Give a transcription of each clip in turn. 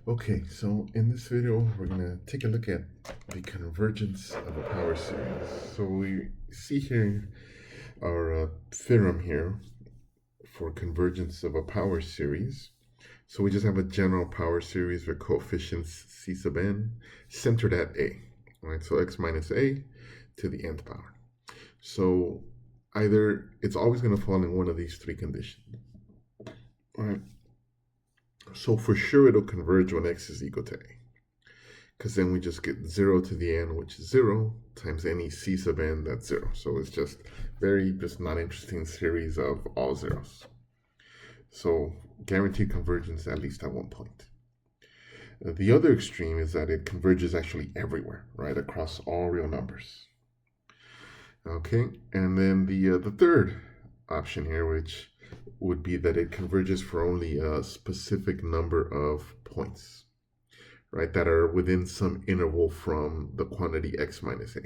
Okay, so in this video, we're going to take a look at the convergence of a power series. So we see here our theorem here for convergence of a power series. So we just have a general power series with coefficients c sub n centered at a, right? So x minus a to the nth power. So either it's always going to fall in one of these three conditions, right? So for sure it'll converge when x is equal to a, because then we just get 0 to the n, which is 0, times any c sub n, that's 0. So it's just not interesting series of all zeros. So guaranteed convergence at least at one point. The other extreme is that it converges actually everywhere, right, across all real numbers. Okay, and then the third option here, which would be that it converges for only a specific number of points, right, that are within some interval from the quantity x minus a.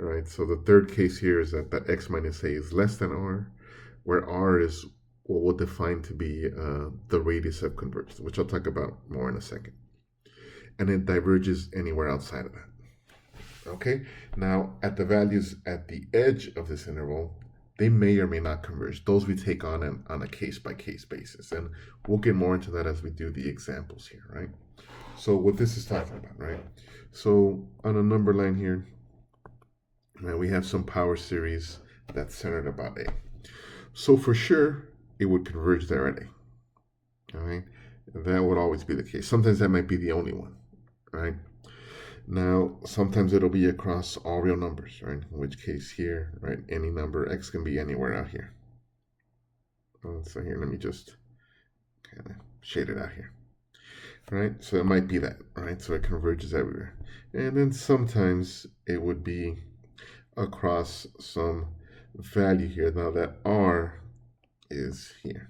Right, so the third case here is that x minus a is less than r, where r is what we'll define to be the radius of convergence, which I'll talk about more in a second. And it diverges anywhere outside of that. Okay, now at the values at the edge of this interval, they may or may not converge. Those we take on a case-by-case basis. And we'll get more into that as we do the examples here, right? So what this is talking about, right? So on a number line here, right, we have some power series that's centered about a. So for sure, it would converge there at a. All right, that would always be the case. Sometimes that might be the only one, right? Now, sometimes it'll be across all real numbers, right? In which case here, right, any number, x can be anywhere out here. So here, let me just kind of shade it out here, right? So it might be that, right? So it converges everywhere. And then sometimes it would be across some value here. Now that r is here.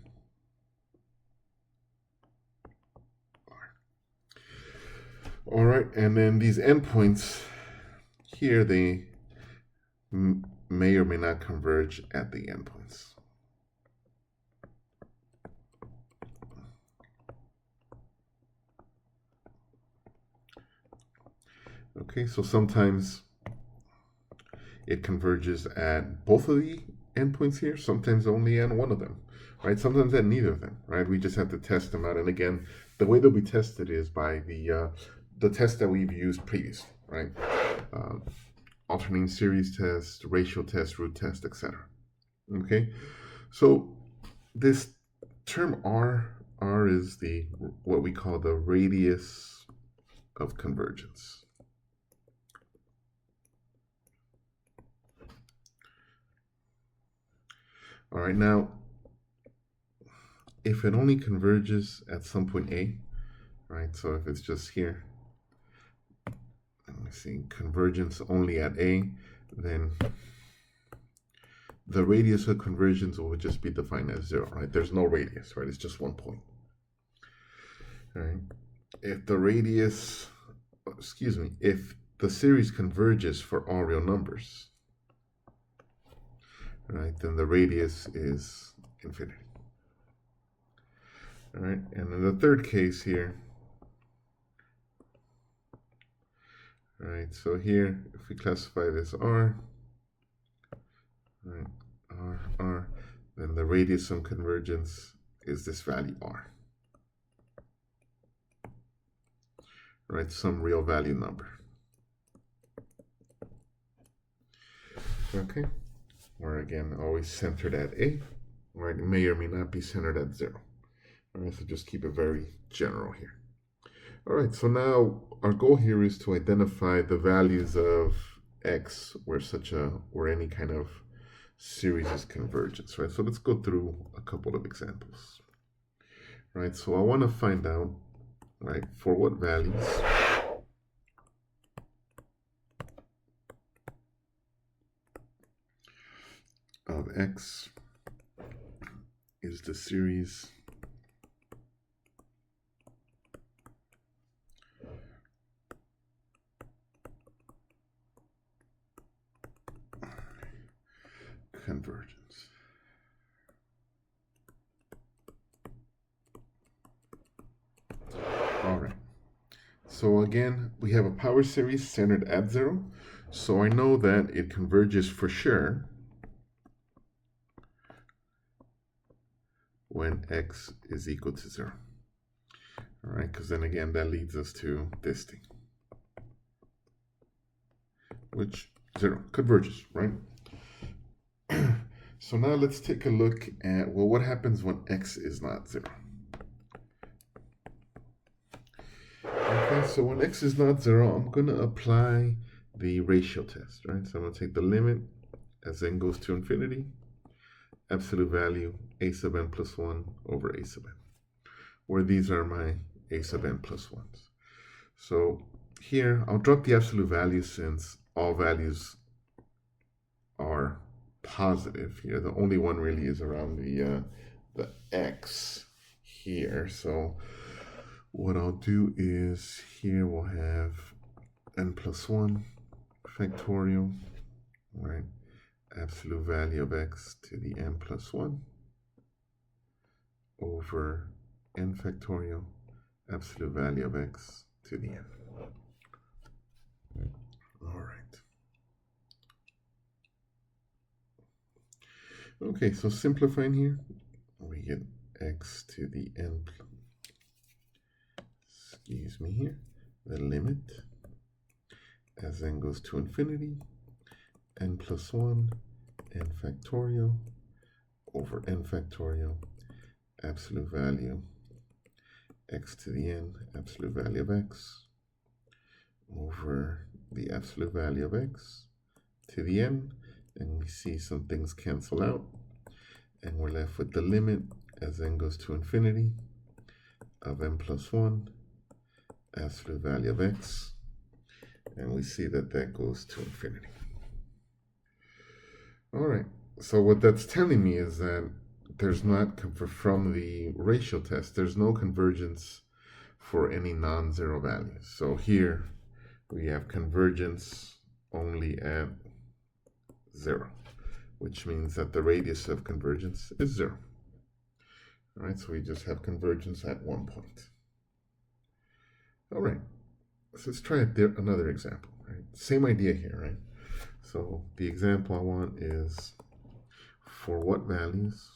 All right, and then these endpoints here, they may or may not converge at the endpoints. Okay, so sometimes it converges at both of the endpoints here, sometimes only at one of them, right? Sometimes at neither of them, right? We just have to test them out. And again, the way that we test it is by the test that we've used previously, right? Alternating series test, ratio test, root test, etc. Okay, so this term r is what we call the radius of convergence. All right, now if it only converges at some point a, right? So if it's just here, let me see, convergence only at a, then the radius of convergence will just be defined as 0, right? There's no radius, right? It's just one point. All right. If the radius, if the series converges for all real numbers, right, then the radius is infinity. All right, and in the third case here, all right, so here, if we classify this r, right, r, then the radius of convergence is this value r, right, some real value number. Okay, or again, always centered at a, right, it may or may not be centered at 0. All right, so just keep it very general here. All right, so now our goal here is to identify the values of x where any kind of series is convergence, right? So let's go through a couple of examples. Right, so I want to find out, right, for what values of x is the series convergence. All right. So again, we have a power series centered at 0. So I know that it converges for sure when x is equal to 0. All right, because then again, that leads us to this thing, which 0 converges, right? So now let's take a look at, well, what happens when x is not 0? Okay, so when x is not 0, I'm going to apply the ratio test, right? So I'm going to take the limit as n goes to infinity, absolute value a sub n plus 1 over a sub n, where these are my a sub n plus 1s. So here, I'll drop the absolute value since all values are positive here. The only one really is around the x here. So what I'll do is here we'll have n plus 1 factorial, right? Absolute value of x to the n plus 1 over n factorial, absolute value of x to the n. All right. Okay, so simplifying here, we get x to the n, excuse me here, the limit as n goes to infinity, n plus 1, n factorial over n factorial, absolute value x to the n, absolute value of x, over the absolute value of x to the n, and we see some things cancel out, and we're left with the limit as n goes to infinity of n plus 1, absolute value of x, and we see that that goes to infinity. All right, so what that's telling me is that there's not, from the ratio test, there's no convergence for any non-zero values. So here we have convergence only at 0, which means that the radius of convergence is 0. All right, so we just have convergence at one point. All right, so let's try another example, right? Same idea here, right? So the example I want is for what values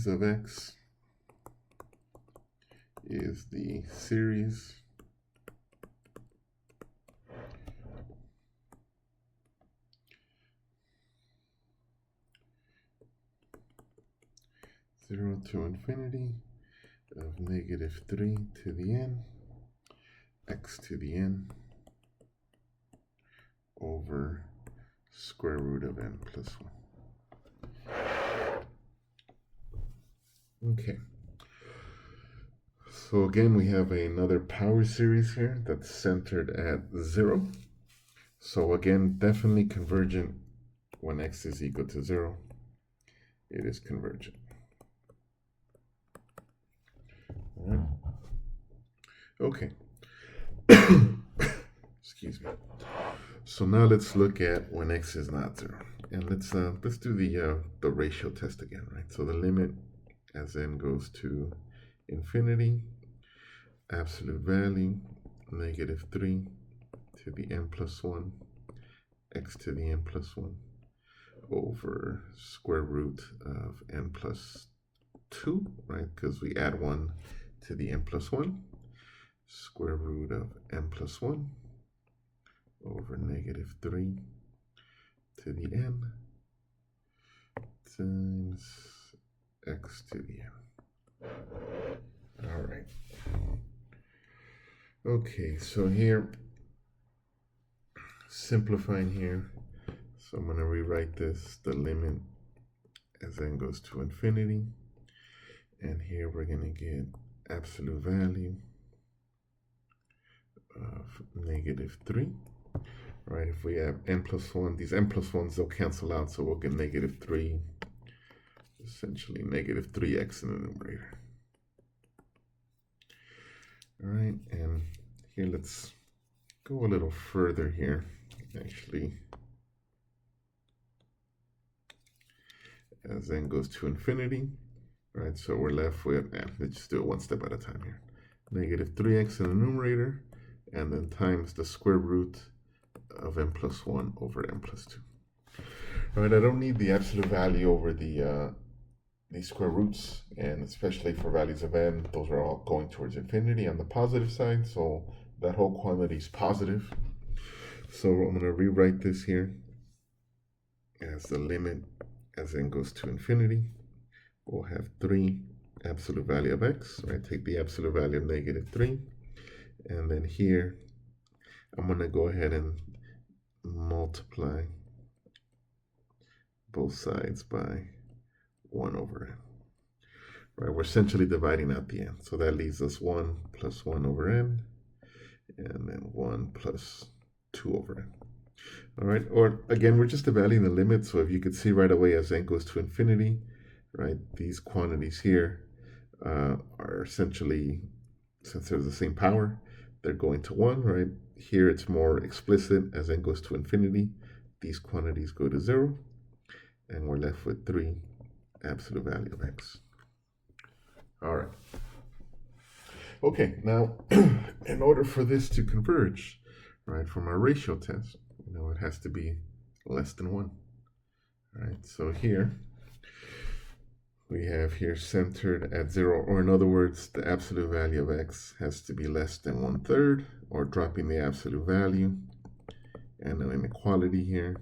of x is the series (0 to infinity) of negative 3 to the n, x to the n, over square root of n plus 1. Okay. So again, we have another power series here that's centered at 0. So again, definitely convergent when x is equal to 0. It is convergent. All right. Okay. Excuse me. So now let's look at when x is not 0, and let's do the ratio test again, right? So the limit as n goes to infinity, absolute value negative 3 to the n plus 1, x to the n plus 1 over square root of n plus 2, right? Because we add 1 to the n plus 1, square root of n plus 1 over negative 3 to the n times x to the n. All right. Okay, so here, simplifying here, so I'm going to rewrite this, the limit as n goes to infinity, and here we're going to get absolute value of negative 3. Right, if we have n plus 1, these n plus 1s, they'll cancel out, so we'll get negative 3, essentially negative 3x in the numerator. All right, and here let's go a little further here, actually as n goes to infinity, right? So we're left with, let's just do it one step at a time here. Negative 3x in the numerator, and then times the square root of n plus 1 over n plus 2. All right, I don't need the absolute value over the square roots, and especially for values of n, those are all going towards infinity on the positive side, so that whole quantity is positive. So I'm going to rewrite this here as the limit as n goes to infinity. We'll have 3 absolute value of x, right? Take the absolute value of negative 3, and then here I'm going to go ahead and multiply both sides by 1 over n. Right, we're essentially dividing out the n. So that leaves us 1 plus 1 over n, and then 1 plus 2 over n. All right, or again, we're just evaluating the limit. So if you could see right away as n goes to infinity, right, these quantities here are essentially, since they're the same power, they're going to 1, right? Here it's more explicit. As n goes to infinity, these quantities go to 0, and we're left with 3 absolute value of x. All right. Okay, now in order for this to converge, right, from our ratio test, it has to be less than 1. All right, so here we have here centered at 0, or in other words, the absolute value of x has to be less than 1/3, or dropping the absolute value, and an inequality here,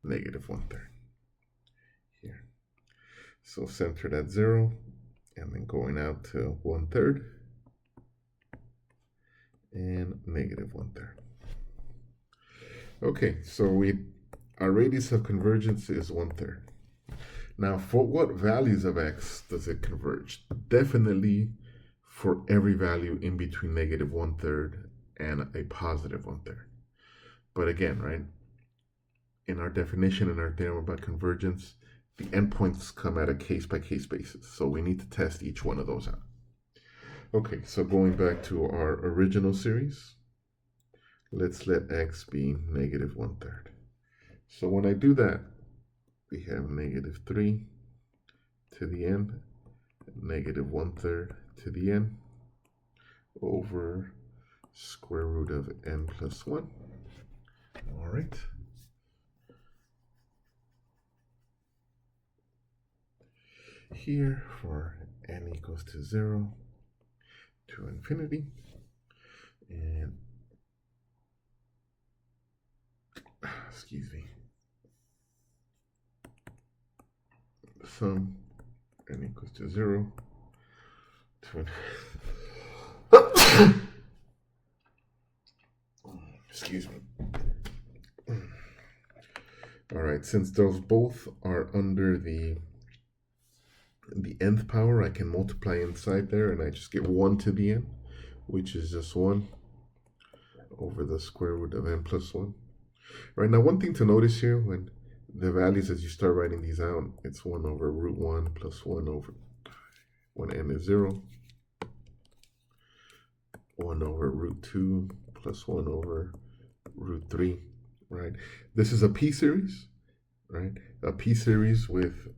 negative 1/3 here. So centered at 0, and then going out to 1/3, and negative 1/3. Okay, so our radius of convergence is 1/3. Now, for what values of x does it converge? Definitely for every value in between negative 1/3 and a positive 1/3. But again, right, in our definition, in our theorem about convergence, the endpoints come at a case-by-case basis. So we need to test each one of those out. Okay, so going back to our original series, let's let x be negative 1/3. So when I do that, we have negative 3 to the n, negative 1/3 to the n, over square root of n plus 1. All right. Here for n equals to 0 to infinity, and excuse me, sum n equals to 0 to excuse me. All right, since those both are under the nth power, I can multiply inside there, and I just get 1 to the n, which is just 1 over the square root of n plus 1. Right, now one thing to notice here, when the values, as you start writing these out, it's 1 over root 1 plus 1 over, when n is 0, 1 over root 2 plus 1 over root 3, right? This is a p-series, right? A p-series with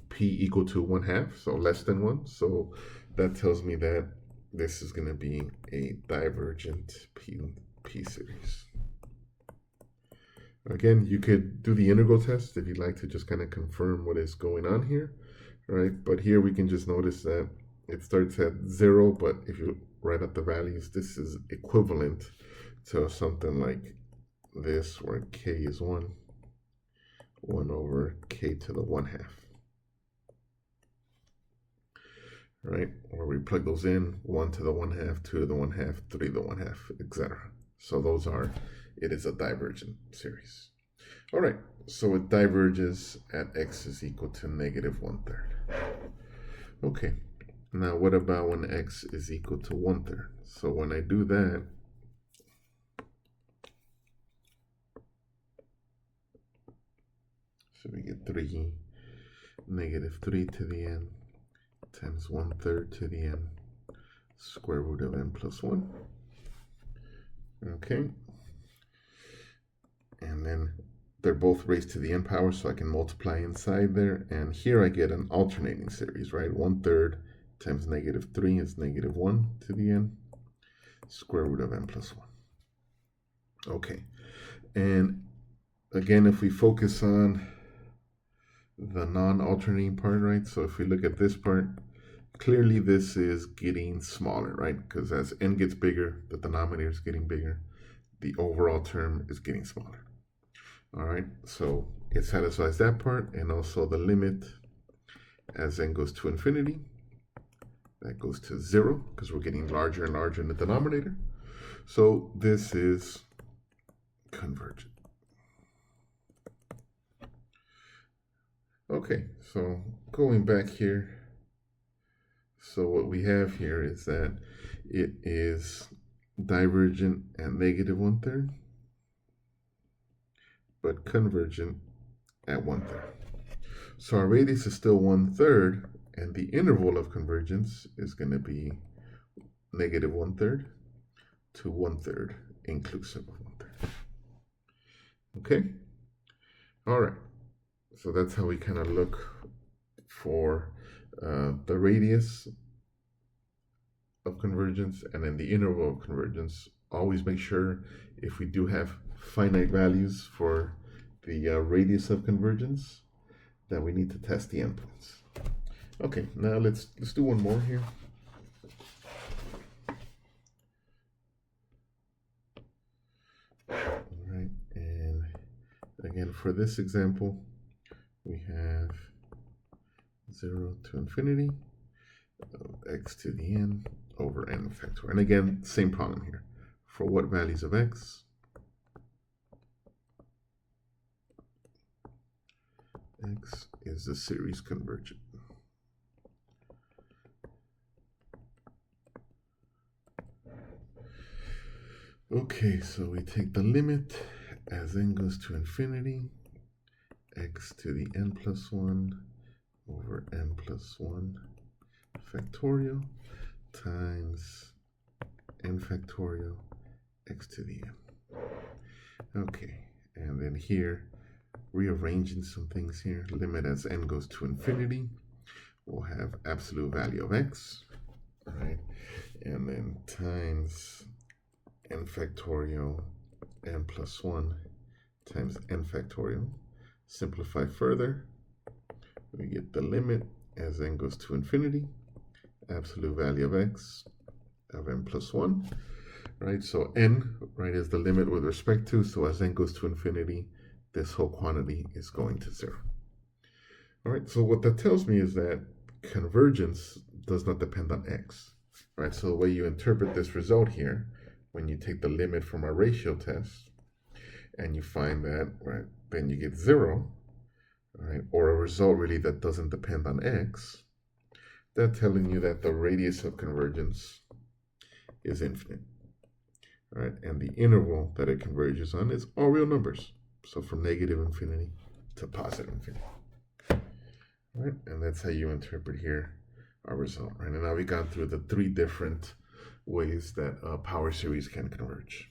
p equal to 1/2, so less than 1. So that tells me that this is going to be a divergent p-series. Again, you could do the integral test if you'd like to just kind of confirm what is going on here, right? But here we can just notice that it starts at 0, but if you write out the values, this is equivalent to something like this, where k is 1 over k to the 1/2. Right, where we plug those in, 1 to the 1/2, 2 to the 1/2, 3 to the 1/2, etc. So those are, it is a divergent series. All right, so it diverges at x is equal to negative 1/3. Okay, now what about when x is equal to 1/3? So when I do that, so we get 3, negative 3 to the n, times 1/3 to the n, square root of n plus 1. Okay. And then they're both raised to the n power, so I can multiply inside there. And here I get an alternating series, right? 1/3 times -3 is -1 to the n, square root of n plus 1. Okay, and again, if we focus on the non-alternating part, right? So if we look at this part, clearly this is getting smaller, right? Because as n gets bigger, the denominator is getting bigger. The overall term is getting smaller. All right, so it satisfies that part, and also the limit as n goes to infinity, that goes to 0, because we're getting larger and larger in the denominator. So this is convergent. Okay, so going back here, so what we have here is that it is divergent at -1/3, but convergent at 1/3. So our radius is still 1/3, and the interval of convergence is going to be -1/3 to 1/3, inclusive of 1/3. Okay? All right. So that's how we kind of look for the radius of convergence and then the interval of convergence. Always make sure if we do have finite values for the radius of convergence that we need to test the endpoints. Okay, now let's do one more here. All right, and again for this example, we have 0 to infinity of x to the n over n factorial. And again, same problem here. For what values of x? X is the series convergent. Okay, so we take the limit as n goes to infinity, x to the n plus 1 over n plus 1 factorial times n factorial x to the n. Okay, and then here, rearranging some things here, limit as n goes to infinity, we'll have absolute value of x, right? And then times n factorial n plus 1 times n factorial. Simplify further, we get the limit as n goes to infinity, absolute value of x of n plus 1, right? So n, right, is the limit with respect to, so as n goes to infinity, this whole quantity is going to 0. All right, so what that tells me is that convergence does not depend on x, right? So the way you interpret this result here, when you take the limit from our ratio test, and you find that, right, then you get 0, right, or a result really that doesn't depend on x, that's telling you that the radius of convergence is infinite, right? And the interval that it converges on is all real numbers. So from -infinity to +infinity, right? And that's how you interpret here our result, right? And now we've gone through the 3 different ways that a power series can converge.